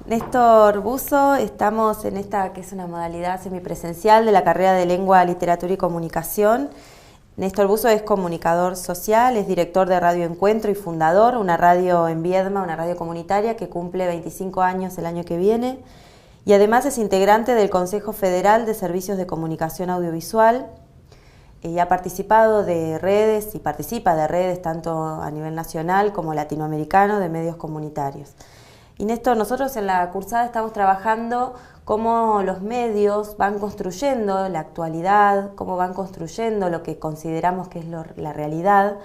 Néstor Buzo, estamos en esta que es una modalidad semipresencial de la carrera de Lengua, Literatura y Comunicación. Néstor Buzo es comunicador social, es director de Radio Encuentro y fundador, una radio en Viedma, una radio comunitaria que cumple 25 años el año que viene. Y además es integrante del Consejo Federal de Servicios de Comunicación Audiovisual. Y ha participado de redes y participa de redes tanto a nivel nacional como latinoamericano de medios comunitarios. Y Néstor, nosotros en la cursada estamos trabajando cómo los medios van construyendo la actualidad, cómo van construyendo lo que consideramos que es la realidad.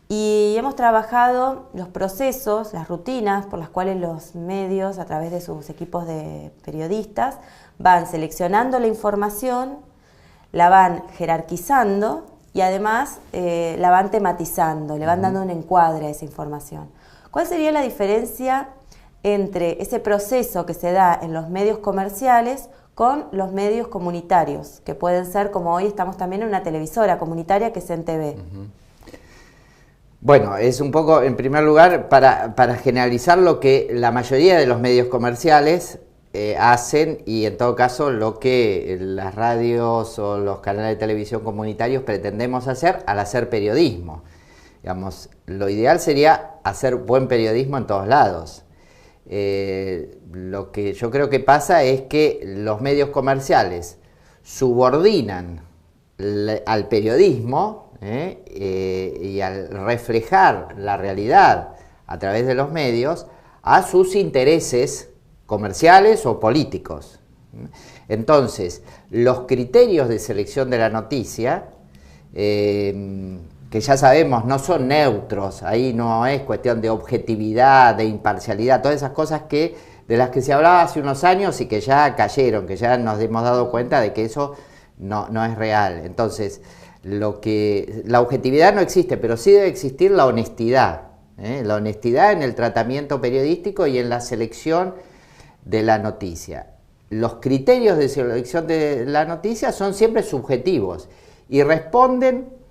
Y hemos trabajado los procesos, las rutinas por las cuales los medios, a través de sus equipos de periodistas, van seleccionando la información, la van jerarquizando y además la van tematizando, le van dando un encuadre a esa información. ¿Cuál sería la diferencia entre ese proceso que se da en los medios comerciales con los medios comunitarios, que pueden ser, como hoy estamos también en una televisora comunitaria que es NTV? Bueno, es un poco, en primer lugar, para generalizar lo que la mayoría de los medios comerciales hacen y en todo caso lo que las radios o los canales de televisión comunitarios pretendemos hacer al hacer periodismo. Digamos, lo ideal sería hacer buen periodismo en todos lados. Lo que yo creo que pasa es que los medios comerciales subordinan al periodismo y al reflejar la realidad a través de los medios a sus intereses comerciales o políticos. Entonces, los criterios de selección de la noticia, que ya sabemos no son neutros, ahí no es cuestión de objetividad, de imparcialidad, todas esas cosas de las que se hablaba hace unos años y que ya cayeron, que ya nos hemos dado cuenta de que eso no es real. Entonces, la objetividad no existe, pero sí debe existir la honestidad en el tratamiento periodístico y en la selección de la noticia. Los criterios de selección de la noticia son siempre subjetivos y responden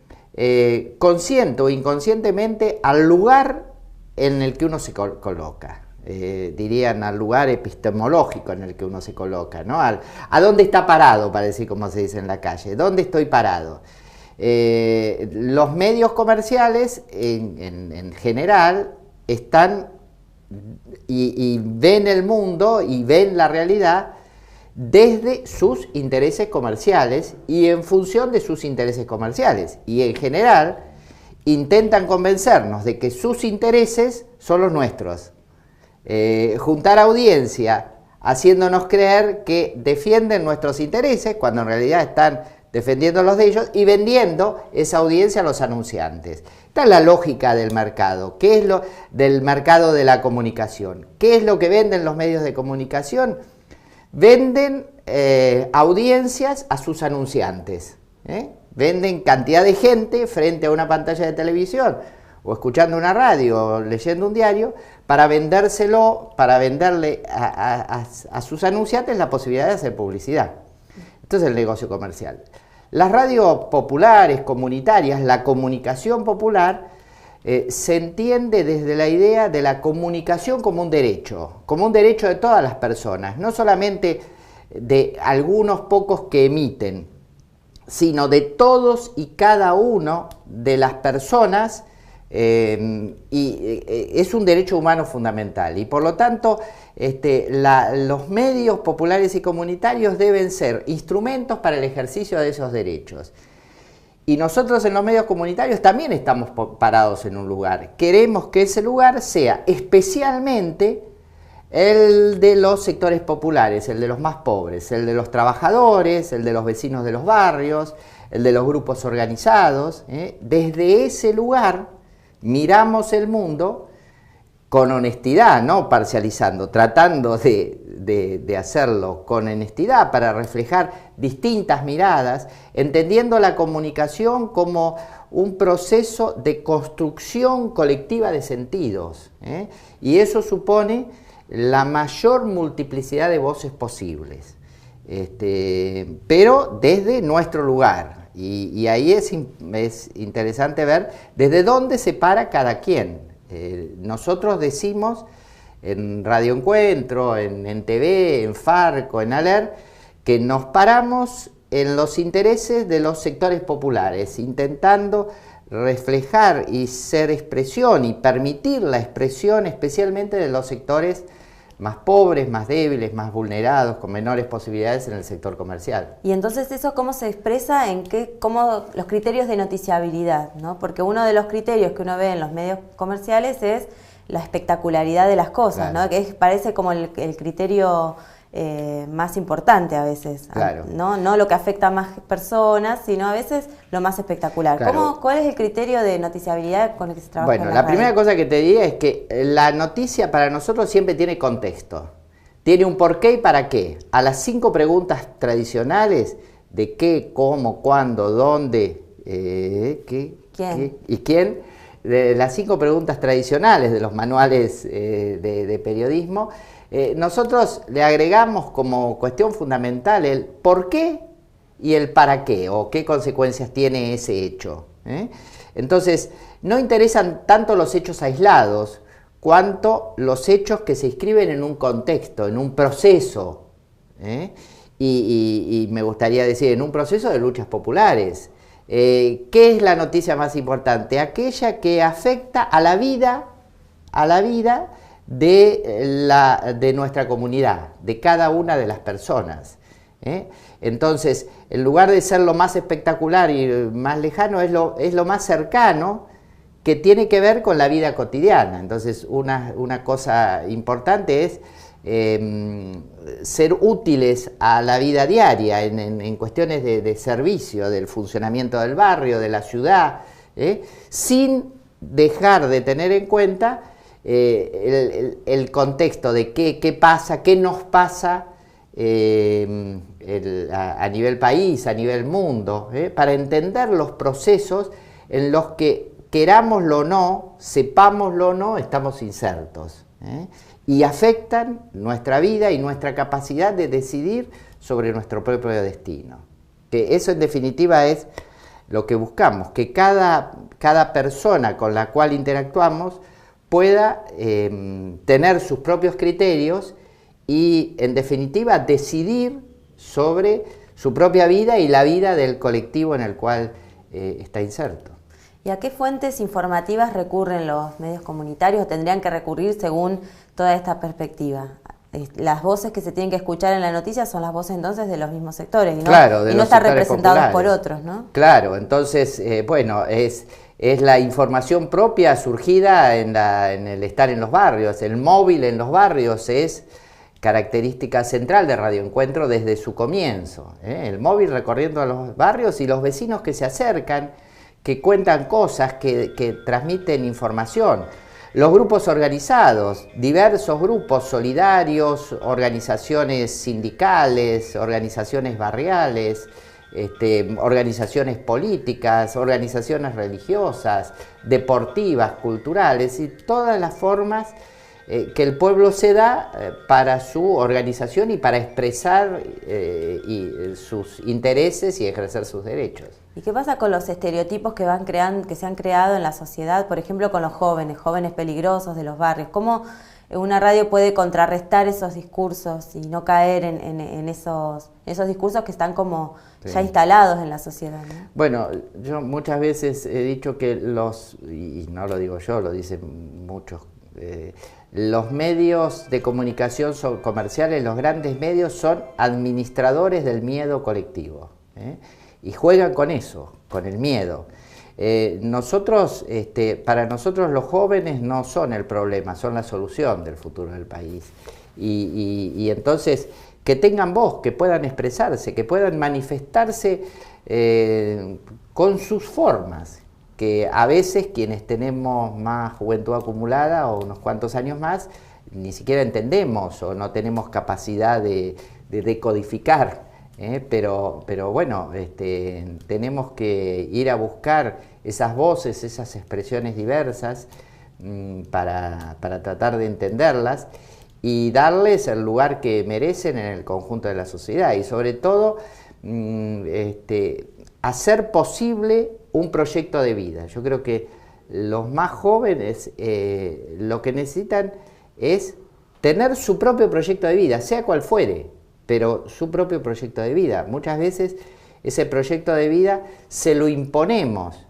consciente o inconscientemente al lugar en el que uno se coloca, dirían al lugar epistemológico en el que uno se coloca, ¿no? A dónde está parado, para decir como se dice en la calle, ¿dónde estoy parado? Los medios comerciales en general están y ven el mundo y ven la realidad desde sus intereses comerciales y en función de sus intereses comerciales. Y en general intentan convencernos de que sus intereses son los nuestros. Juntar audiencia haciéndonos creer que defienden nuestros intereses cuando en realidad están defendiendo los de ellos y vendiendo esa audiencia a los anunciantes. Esta es la lógica del mercado. ¿Qué es lo del mercado de la comunicación? ¿Qué es lo que venden los medios de comunicación? Venden audiencias a sus anunciantes, venden cantidad de gente frente a una pantalla de televisión o escuchando una radio o leyendo un diario para venderle a sus anunciantes la posibilidad de hacer publicidad. Esto es el negocio comercial. Las radios populares, comunitarias, la comunicación popular se entiende desde la idea de la comunicación como un derecho de todas las personas, no solamente de algunos pocos que emiten, sino de todos y cada uno de las personas, y es un derecho humano fundamental. Y por lo tanto, los medios populares y comunitarios deben ser instrumentos para el ejercicio de esos derechos. Y nosotros en los medios comunitarios también estamos parados en un lugar. Queremos que ese lugar sea especialmente el de los sectores populares, el de los más pobres, el de los trabajadores, el de los vecinos de los barrios, el de los grupos organizados. Desde ese lugar miramos el mundo con honestidad, no parcializando, tratando de hacerlo con honestidad para reflejar distintas miradas, entendiendo la comunicación como un proceso de construcción colectiva de sentidos, y eso supone la mayor multiplicidad de voces posibles, pero desde nuestro lugar, y ahí es interesante ver desde dónde se para cada quien. Nosotros decimos en Radio Encuentro, en TV, en Farco, en ALER, que nos paramos en los intereses de los sectores populares, intentando reflejar y ser expresión y permitir la expresión especialmente de los sectores más pobres, más débiles, más vulnerados, con menores posibilidades en el sector comercial. Y entonces eso cómo se expresa en cómo los criterios de noticiabilidad, ¿no? Porque uno de los criterios que uno ve en los medios comerciales es la espectacularidad de las cosas, claro, ¿no? Que parece como el criterio más importante a veces, claro, no lo que afecta a más personas, sino a veces lo más espectacular. Claro. ¿Cuál es el criterio de noticiabilidad con el que se trabaja? Bueno, la primera cosa que te diría es que la noticia para nosotros siempre tiene contexto, tiene un porqué y para qué. A las 5 preguntas tradicionales de qué, cómo, cuándo, dónde, qué, ¿quién? Qué y quién, de las 5 preguntas tradicionales de los manuales de periodismo, nosotros le agregamos como cuestión fundamental el por qué y el para qué, o qué consecuencias tiene ese hecho. Entonces, no interesan tanto los hechos aislados, cuanto los hechos que se inscriben en un contexto, en un proceso. Y me gustaría decir, en un proceso de luchas populares. ¿Qué es la noticia más importante? Aquella que afecta a la vida de nuestra comunidad, de cada una de las personas. Entonces, en lugar de ser lo más espectacular y más lejano, es lo más cercano, que tiene que ver con la vida cotidiana. Entonces, una cosa importante es ser útiles a la vida diaria en cuestiones de servicio, del funcionamiento del barrio, de la ciudad, sin dejar de tener en cuenta el contexto de qué pasa, qué nos pasa a nivel país, a nivel mundo, para entender los procesos en los que, querámoslo o no, sepámoslo o no, estamos insertos, y afectan nuestra vida y nuestra capacidad de decidir sobre nuestro propio destino. Que eso en definitiva es lo que buscamos, que cada persona con la cual interactuamos pueda tener sus propios criterios y, en definitiva, decidir sobre su propia vida y la vida del colectivo en el cual está inserto. ¿Y a qué fuentes informativas recurren los medios comunitarios o tendrían que recurrir según toda esta perspectiva? Las voces que se tienen que escuchar en la noticia son las voces entonces de los mismos sectores, ¿no? Claro, y no están representados por otros, ¿no? Claro, entonces, bueno, es la información propia surgida en el estar en los barrios. El móvil en los barrios es característica central de Radio Encuentro desde su comienzo. El móvil recorriendo a los barrios y los vecinos que se acercan, que cuentan cosas, que transmiten información. Los grupos organizados, diversos grupos solidarios, organizaciones sindicales, organizaciones barriales, organizaciones políticas, organizaciones religiosas, deportivas, culturales y todas las formas que el pueblo se da para su organización y para expresar sus intereses y ejercer sus derechos. ¿Y qué pasa con los estereotipos que se han creado en la sociedad, por ejemplo con los jóvenes peligrosos de los barrios? ¿Cómo una radio puede contrarrestar esos discursos y no caer en esos discursos que están como ya instalados en la sociedad, ¿no? Bueno, yo muchas veces he dicho que y no lo digo yo, lo dicen muchos, los medios de comunicación comerciales, los grandes medios, son administradores del miedo colectivo, y juegan con eso, con el miedo. Para nosotros los jóvenes no son el problema, son la solución del futuro del país. Y entonces, que tengan voz, que puedan expresarse, que puedan manifestarse con sus formas, que a veces quienes tenemos más juventud acumulada o unos cuantos años más, ni siquiera entendemos o no tenemos capacidad de decodificar. Pero bueno, tenemos que ir a buscar esas voces, esas expresiones diversas para tratar de entenderlas y darles el lugar que merecen en el conjunto de la sociedad y sobre todo hacer posible un proyecto de vida. Yo creo que los más jóvenes lo que necesitan es tener su propio proyecto de vida, sea cual fuere, pero su propio proyecto de vida. Muchas veces ese proyecto de vida se lo imponemos,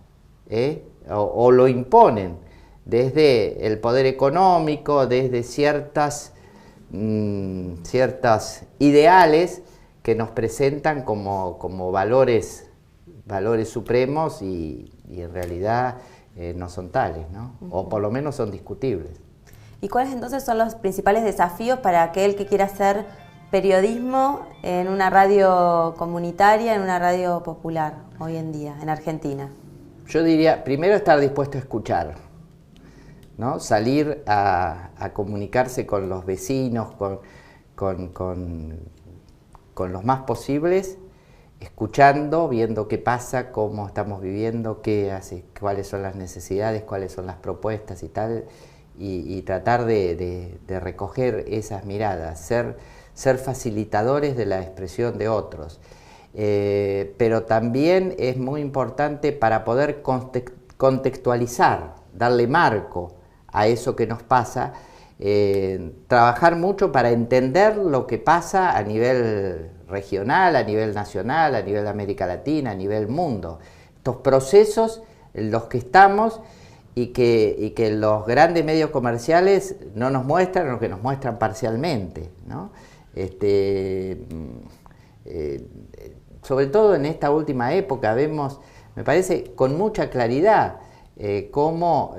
o lo imponen desde el poder económico, desde ciertas ideales que nos presentan como valores supremos y en realidad no son tales, ¿no? O por lo menos son discutibles. ¿Y cuáles entonces son los principales desafíos para aquel que quiera hacer periodismo en una radio comunitaria, en una radio popular hoy en día, en Argentina? Yo diría, primero estar dispuesto a escuchar, ¿no? Salir a comunicarse con los vecinos, con los más posibles, escuchando, viendo qué pasa, cómo estamos viviendo, qué hace, cuáles son las necesidades, cuáles son las propuestas y tal, y tratar de recoger esas miradas, ser facilitadores de la expresión de otros. Pero también es muy importante para poder contextualizar, darle marco a eso que nos pasa, trabajar mucho para entender lo que pasa a nivel regional, a nivel nacional, a nivel de América Latina, a nivel mundo. Estos procesos en los que estamos y que los grandes medios comerciales no nos muestran, o que nos muestran parcialmente, ¿no? Sobre todo en esta última época vemos, me parece, con mucha claridad cómo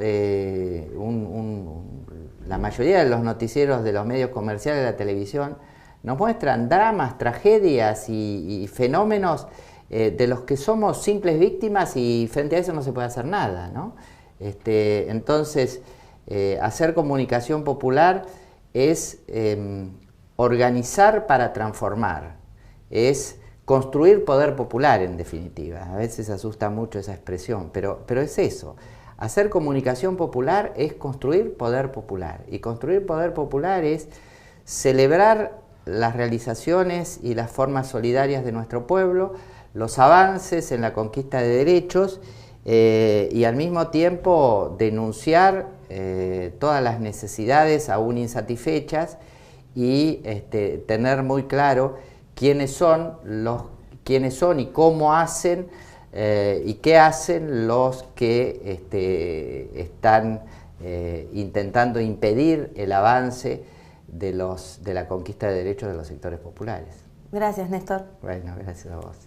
la mayoría de los noticieros de los medios comerciales de la televisión nos muestran dramas, tragedias y fenómenos de los que somos simples víctimas y frente a eso no se puede hacer nada, ¿no? Entonces, hacer comunicación popular es organizar para transformar, es construir poder popular en definitiva. A veces asusta mucho esa expresión, pero es eso. Hacer comunicación popular es construir poder popular, y construir poder popular es celebrar las realizaciones y las formas solidarias de nuestro pueblo, los avances en la conquista de derechos, y al mismo tiempo denunciar todas las necesidades aún insatisfechas y tener muy claro quiénes son y cómo hacen y qué hacen los que están intentando impedir el avance de la conquista de derechos de los sectores populares. Gracias, Néstor. Bueno, gracias a vos.